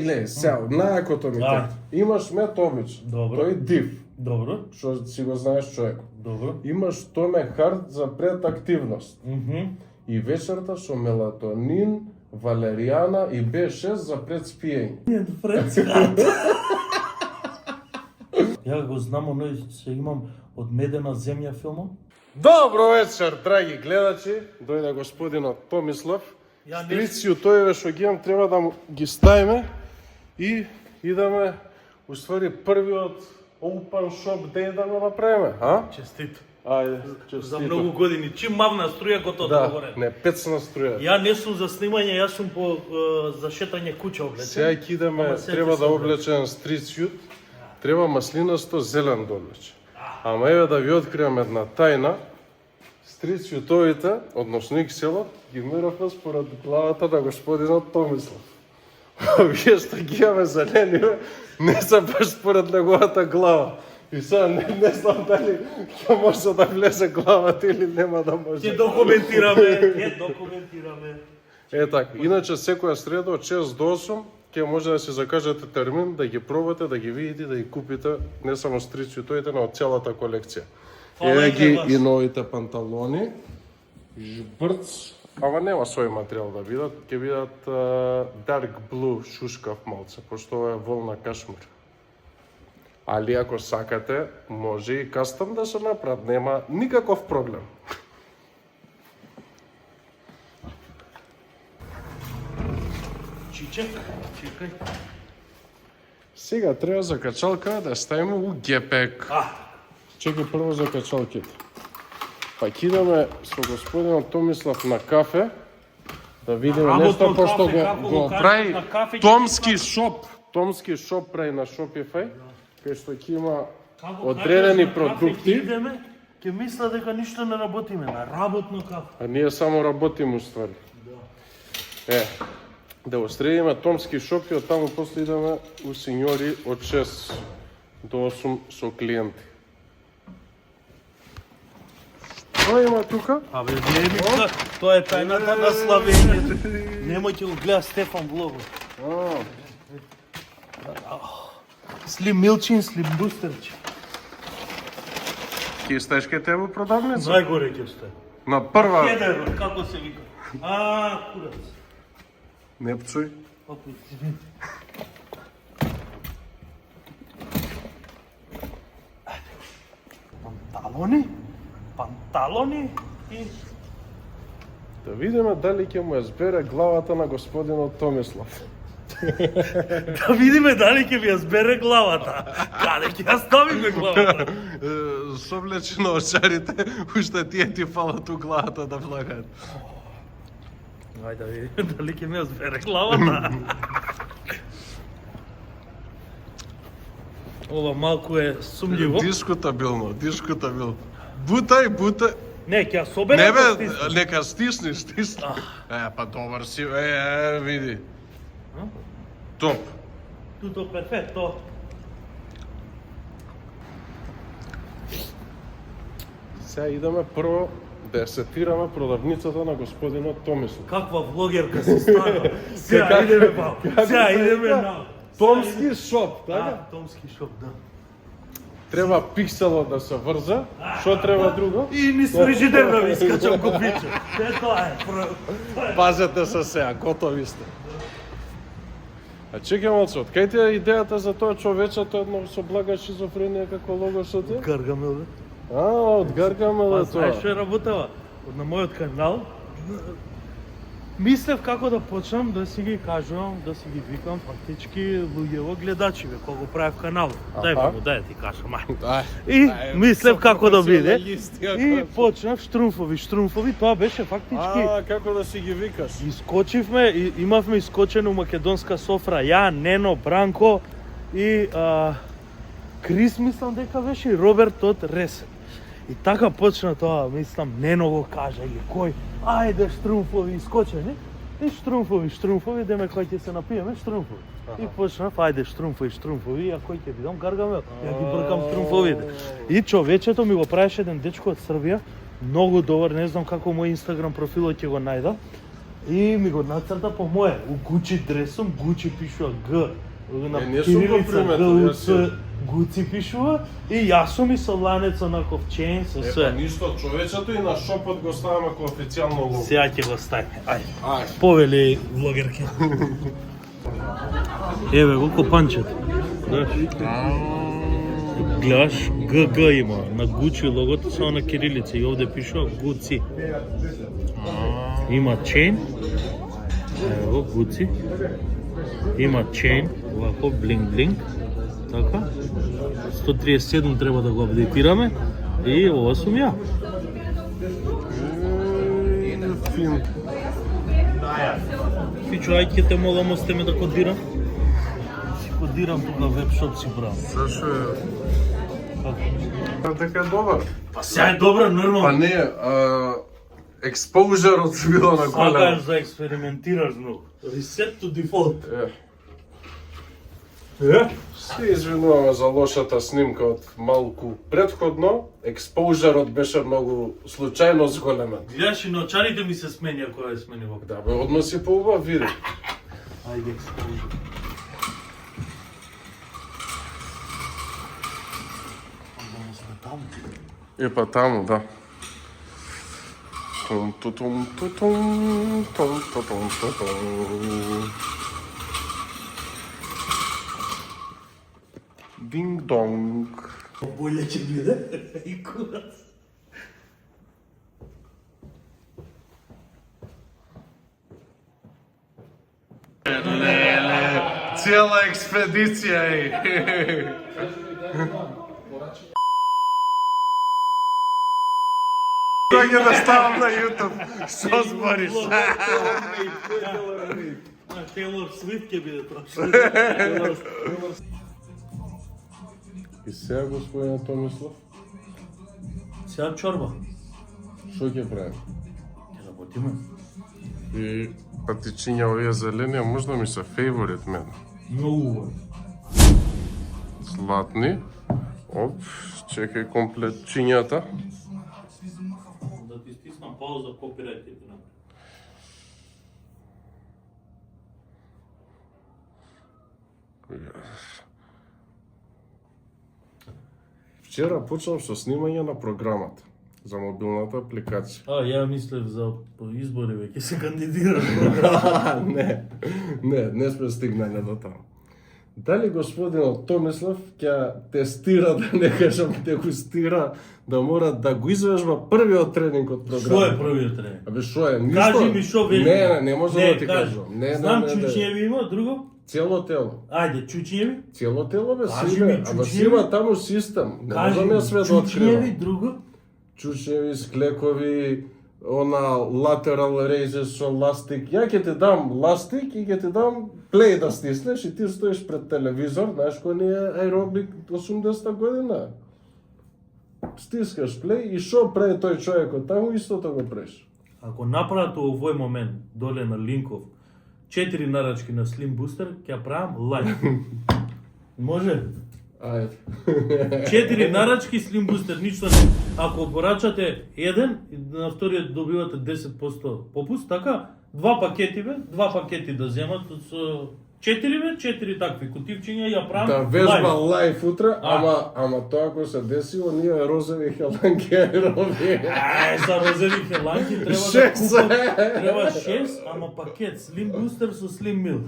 Гледај, сега, најакото ми те. Имаш Метович, тој див. Добро. Што си го знаеш човек. Добро. Имаш Томе Хард за предактивност. И вечерта со мелатонин, валеријана и B6 за предспиење. Не, пред. Ја го знам, оној се имам од Медена земја филмот. Добро вечер, драги гледачи. Дојде господинот Томислав. Стрици тојове што ги имам треба да ги ставиме и идеме уствари првиот Open Shop Day да го направиме, а? Честит. Ајде, честито. За многу години. Чим мавна струја готово да горе. Не, пецна струја. Ја не сум за снимање, јас сум по за шетање куќа облечен. Сега ќе идеме, треба да облечем стрит сјут. Треба маслинасто зелен да облече. Ама еве да ви открием една тајна. Стрит сјутовите, односно икселот, ги меравме според главата на господинот Томислав. Вие што ги имаме зелениве, не се баш според неговата глава. И сега не знам дали ќе може да влезе главата или нема да може. Ќе документираме. Е така, иначе секоја среда од 6 до 8 ќе може да си закажете термин, да ги пробате, да ги видите, да ги купите не само стрит сјутовите, но од целата колекција. Еве ги и новите панталони, жбрц, ама нема сој материјал да бидат, ќе бидат dark blue шушкав малце, пошто ова е волна кашмир. Али ако сакате, може и кастом да се направат, нема никаков проблем. Чичек, чекај. Сега треба за качалка да ставиме у гепек. Чекај прво за качалките. Па ќе идеме со господинот Томислав на кафе, да видиме нешто, пошто го прави Томски шоп. Томски шоп прави на Shopify, кај што ќе има одредени продукти. Идеме, ќе мисла дека ништо не работиме, на работно кафе. А ние само работиме уствари. Да устредиме Томски шоп и оттаму после идеме у синьори од 6 до 8 со клиенти. Што има тука? Абе, не ми тоа е тајната на славењето. Немојте го гледа Стефан влогот. Слим Милчин, слим Бустерчи. Ки стаеш кај тебе продавница? Најгоре ќе сте. На прва... Кедер, како се вика? Курац. Не пцуј. Панталони и... Да видиме дали ќе му ја збере главата на господинот Томислав. Да видиме дали ќе ви ја збере главата. Каде ќе ја ставиме главата? Соблечено очарите, уште тие ти фалат у главата да влагаат. Ајде да видиме дали ќе ми ја збере главата. Ова малку е сумњиво. Дискутабилно. Бутай. Не, ќе ја соберам. Не бе, нека стисниш. Па добар си, види. Топ. Туто перфекто. Сега идеме прво да ја сетираме продавницата на господинот Томислав. Каква влогерка се стана. Сега идеме на... Томски шоп, така? Томски шоп, да. Треба пикселот да се врза, што треба друго? И низ фрижидер да ви искачам копиче. Тоа е. Пазете се сега, готови сте. А чекај малце, од кај ти е идејата за тоа човечето едно со блага шизофренија како лого што ти? Гаргамел, бе. Од Гаргамел е тоа. Знаеш што е работава? На мојот канал, мислев како да почнам да си ги кажувам, да си ги викам фактички луѓево гледачи, бе, кога го правев канал. Дај ти кажам, И мислев како да биде. И почнав штрумфови, тоа беше фактички. Како да си ги викаш? Искочивме, имавме искочено македонска софра, ја, Нено, Бранко и Крис, мислам дека беше, и Роберт од Ресен. И така почна тоа, мислам, Нено го кажа или кој, ајде штрумфови искочени. И штрумфови, деме кој ќе се напиеме, штрумфови. И почнав, ајде штрумфови, а кој ќе бидам Гаргамел, ја ги бркам штрумфовите. И човечето ми го правеше еден дечко од Србија, многу добар, не знам како мој Инстаграм профилот ќе го најдам. И ми го нацрта по мое. У Гучи дресом, Гучи пишува Г. На не сум го кирилица приметил, Г, јас Ц, Гуци пишува. И јас сум и со ланец онаков чейн, со Па све. ништо, човечето и на шопот го ставаме како официјално лого. Сега ќе го ставиме. Ајде. Ајде. Повели влогерке. Еве го копанчето. Гледаш, ГГ има на Гучи логото само на кирилица и овде пишува Гуци. Има чейн. Ево Гуци. Има чейн, вако блинг-блинг. Така. 137 треба да го апдейтираме. И ова сум ја. Фин. Пичо, ај ќе те молам, осте ме да кодирам. Си кодирам тука вебшоп си правам. Зашо е? Како? Така е добар. Па сега е добро, Па нормално. не, експозерот било на големо. Сакаш да експериментираш многу. Reset to default. Се извинуваме за лошата снимка од малку предходно. Експозерот беше многу случајно зголемен. Гледаш и наочарите ми се сменија која е сменива. Да, бе, одма си по убав види. Ајде, експозер. Onda сме таму. Па таму, да. Тум тутум тутум тум тутум тутум. Динг донг. Болje ќе биде. И курац. Цела експедиција е. Тоа ќе да ставам на YouTube. Што збориш? Тейлор Свифт ќе биде тоа. И сега, господине Томислав, Сега чорба. што ќе правим? Ќе работиме. И патичиња овие зелени, можда ми се фейворит мен. Многу убаво. Златни. Оп, чекај комплетчињата. Да ти стиснам пауза, копирајт ти направи. Вчера почнав со снимање на програмата за мобилната апликација. Ја мислев за избори, веќе ќе се кандидираш. Не сме стигнале до таму. Дали господинот Томислав ќе тестира, да не кажам дегустира, да мора да го извежба првиот тренинг од програмата? Што е првиот тренинг? Абе што е? Ништо? Кажи ми што вели. Не можам да ти кажам. Знам чучињеви има, друго? Цело тело. Ајде, чучињеви? Цело тело бе Кажи си ми, бе, ама чучињеви? си има таму систем. Не Кажи можам ми, ја све да чучињеви, откривам. друго? Чучњеви, склекови, она lateral raises со ластик. Ја ќе ти дам ластик и ќе ти дам плей да стиснеш и ти стоиш пред телевизор, знаеш кој ни е аеробик 80-та година. Стискаш плей и шо прави тој човекот таму, истото го правиш. Ако направат во овој момент, доле на линков, 4 нарачки на Slim Booster, ќе правам лайв. Може? Ајде. 4 нарачки Slim Booster, ништо не. Ако порачате еден, на вториот добивате 10% попуст, така, 2 пакети бе, 2 пакети да земат со 4 бе, 4 такви кутивчиња ја правам Да вежба лайв. лайф утре, ама тоа ако се деси, оние розови хеланки аероби. За розови хеланки треба да Шест. купам, треба 6, ама пакет Slim Booster со Slim Meal.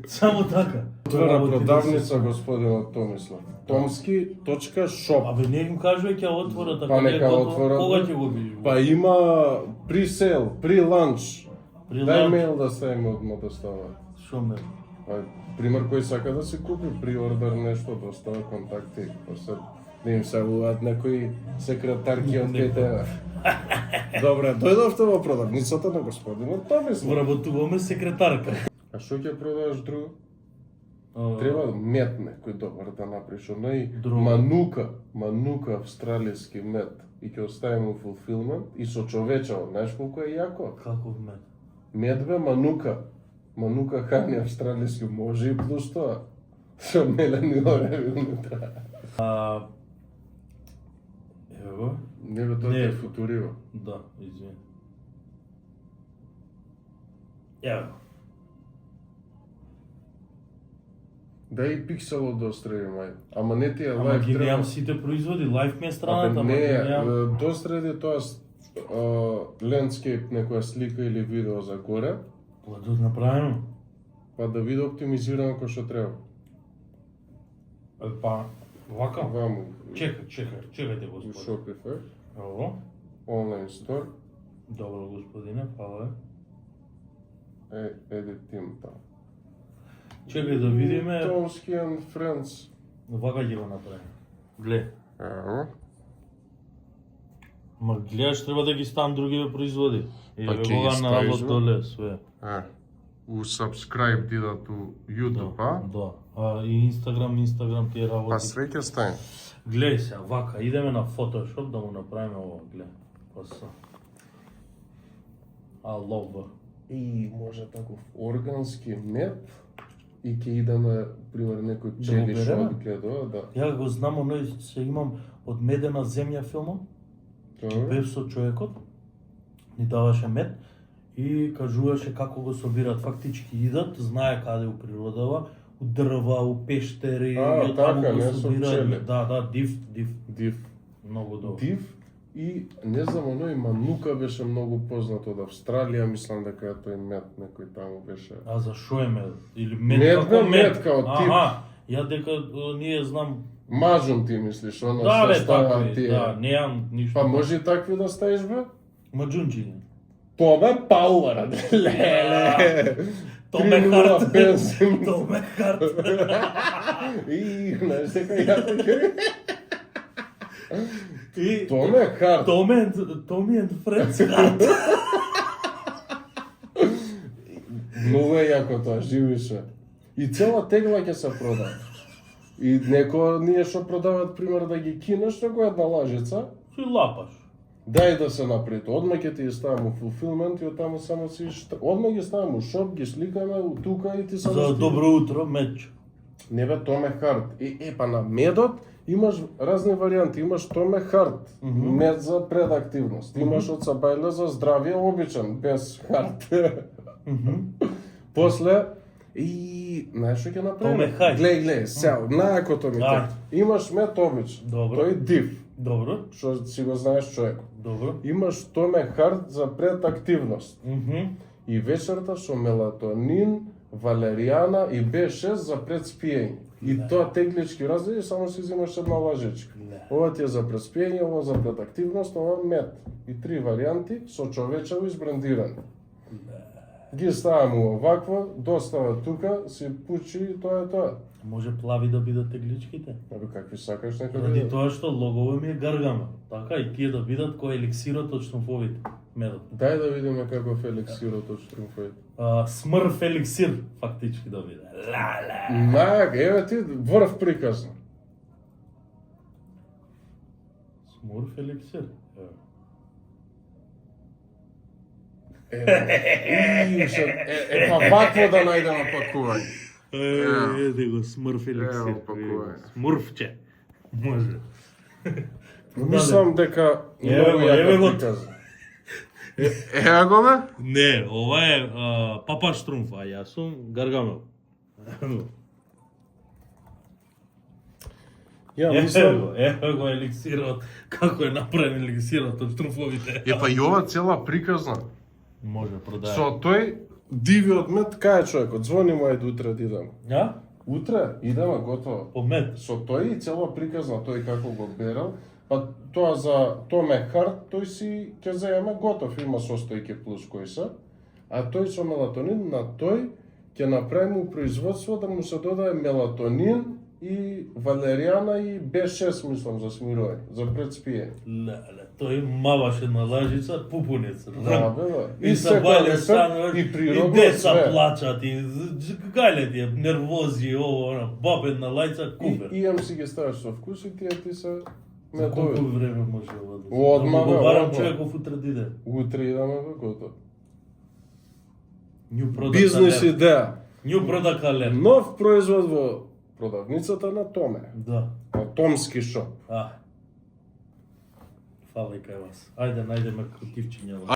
Само така. Отвора продавница господинот Томислав. Tomski.shop. Абе не им кажувај ќе отворат, Па нека кога отворат. ќе го видиш? Па има pre-sale, pre-lunch. При Дај ланч. мејл да ставиме одма да става. Шо ме? Па, пример кој сака да си купи приордер нешто, да остава контакти. Па се да им савуваат некои секретарки од КТВ. Добре, дојдовте во продавницата на господинот Томислав. Вработуваме секретарка. А што ќе продаваш друго? Треба мед некој добар да направиш, Друго. манука австралиски мед и ќе оставиме фулфилмент и со човечево, знаеш колку е јако? Каков мед? Мед бе манука хани австралиски, може и плюс тоа. Со мелени ореви унутра. Ево, Не бе, тоа Не. е футуриво. да, извини. Ево. Да и пикселот да остреди мај. Ама не тие Ама лайф ги треба. неам сите производи, лайф ми е страната, ама ги Не, неам. достреди тоа лендскейп, некоја слика или видео за горе, Тоа да направено. па да биде оптимизирано кој што треба. Па, вака. Ваму. Чекајте У господине. Shopify, Ово. онлайн стор, Добро господине, фала. edit team таа. Чекај да видиме. Tomsky and Friends. Вака ќе го направиме. Гле. Ево. Ма гледаш, треба да ги ставам другиве производи. И Па ве ќе ги кога ставиш, навод бе. доле све. У subscribe дидат у YouTube, а? Да. И Инстаграм тие работи. Па све ќе стане. Гледај се, вака, идеме на Photoshop да му направиме ово, гледај. Па са. Лова. И може таков органски мед и ќе идеме, пример, некој Да го чели што береме? гледува, да. Ја го знам, оној се имам од Медена земја филмот. Тоа Бев со човекот, ни даваше мед и кажуваше како го собираат. Фактички идат, знае каде у природава, у дрва, у пештери, и така, таму го не со собираат. пчели. Да, див. див. Многу добро. Див и не знам, оној манука беше многу познат од Австралија, мислам дека е тој мед некој таму беше. А за шо е мед? Или мед Мед, како бе, мед? мед као тип. Ја дека ние знам. Мажун ти мислиш, оно Да бе, се става такви, тие. да, неам ништо. Па може и такви да ставиш, бе? Маджунџи. Томе пауър, леле. Томе 3:0 Харт. бензин. Томе Харт. И, знаеш дека ја така. И Томе Харт. Томи and Friends Харт. Многу е јако тоа, живише. И цела тегла ќе се прода. И некој ние што продаваат, пример, да ги кинеш, како една лажица, Си лапаш. дај да се напред. Одма ќе ти ја ставам у фулфилмент и оттаму само си одма ги ставам у шоп, ги сликаме у тука и ти само За стига. добро утро, меч. Не бе, Томе Харт. Па на медот имаш разни варијанти. Имаш Томе Харт, мед за предактивност. Имаш од Сабајле за здравје обичен, без харт. После знаеш што ќе направиме? Томе Хај. Глеј, сео, најакото ми Ај. тек. Имаш мед обичен. Добро. Тој див, Добро. што си го знаеш човекот. Добро. Имаш Томе Харт за предактивност. И вечерта со мелатонин, валеријана и B6 за предспиење. И тоа теглички разреди, само си взимаш една лажичка. Ова ти е за предспиење, ова за предактивност, ова мед. И 3 варијанти со човечево избрендирани. Ги ставам у оваква, достава тука, си пучи и тоа е тоа. Може плави да бидат тегличките? Абе, какви сакаш нека Ради биде. тоа што логово ми е гаргама. Така и тие да бидат кој еликсирот од штруфовите. Медот. Дај да видиме каков е еликсирот од штруфоите. Смрф еликсир, фактички да биде. Ла. Мајак, еве ти врв приказна. Смрф еликсир. Па вакво да најдеме пакување. Еде го смрф еликсир. Ево, пакување. Смрфче. Може. Мислам дека Еве многу го, еве јака го. приказна. Еа го бе? Не, ова е папа штрумф, а јас сум гаргамел. Ја мислам, Еве го еликсирот, како е направен еликсирот од штрумфовите. па и ова цела приказна. Може продаја. Со тој дивиот мед, кај е човекот? Звони му, ајде утре да идеме. Ја? Утре идеме, готово. По мед. Со тој и цела приказна, тој како го берал, па тоа за Томе Харт, тој си ќе заеме готов, има состојки плюс кои се, а тој со мелатонин, на тој ќе направиме у производство да му се додае мелатонин и валеријана и B6, мислам, за смирување, за предспиење. Леле, тој маваше на лажица, пупунец. Да, бе, да. И се бали станува, и природно и деца све. плачат, и гајле тие, нервози, ово, бабен на лајца, кувер. И имам си ги ставаш со вкус и тие ти се За колку медови. време може ова да се? Одма, Да бе, го барам одма. човеков утре да иде. Утре идеме, бе, готово. New product Бизнес alert. идеја. New product alert. Нов производ во продавницата на Томе. Да. На Томски шоп. Фала и кај вас. Ајде, најдеме кутивчиња.